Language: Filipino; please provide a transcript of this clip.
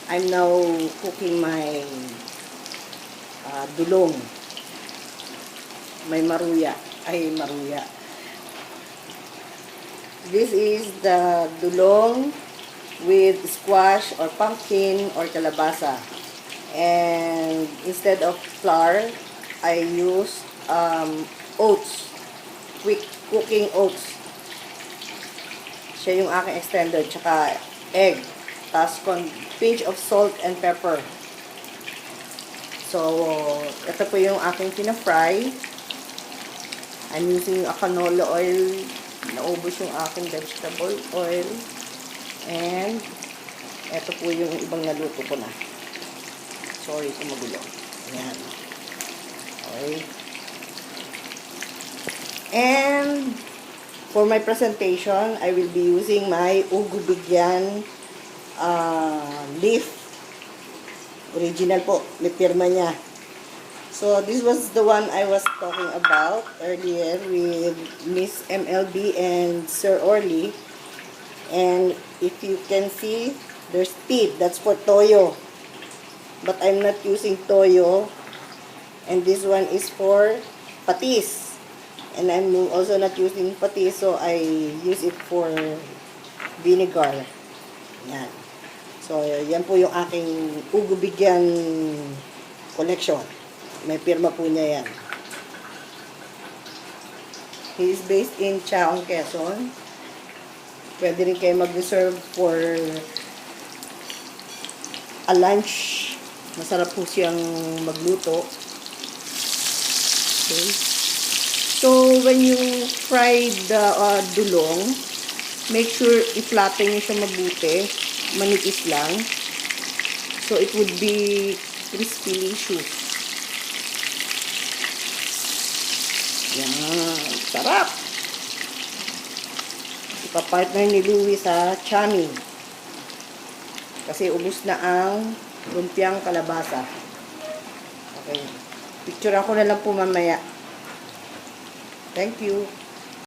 I'm now cooking my dulong. May maruya. Ay, maruya. This is the dulong with squash or pumpkin or kalabasa. And instead of flour, I use oats. Quick cooking oats. Siya yung aking extended. Tsaka egg. Tapos pinch of salt and pepper. So, ito po yung aking pina-fry. I'm using a canola oil. Naubos yung aking vegetable oil. And, ito po yung ibang naluto ko na. Sorry kung magulo. Ayan. Okay. And, for my presentation, I will be using my Ugo Bigyan leaf. Original po. May pirma niya. So, this was the one I was talking about earlier with Miss MLB and Sir Orly. And if you can see, there's teeth. That's for toyo. But I'm not using toyo. And this one is for patis. And I'm also not using patis, so I use it for vinegar. Yan. So, yan po yung aking Ugo Bigyan collection. May pirma po niya yan. He is based in Chaong, Quezon. Pwede rin kayo mag-reserve for a lunch. Masarap po siyang magluto. Okay. So, when you fry the dulong, make sure i-flatten nyo siya mabuti. Manipis lang. So, it would be crispy-licious. Yan. Sarap! Ipapartner ni Louie sa chami. Kasi ubos na ang lumpiang kalabasa. Okay. Picture ako na lang po mamaya. Thank you.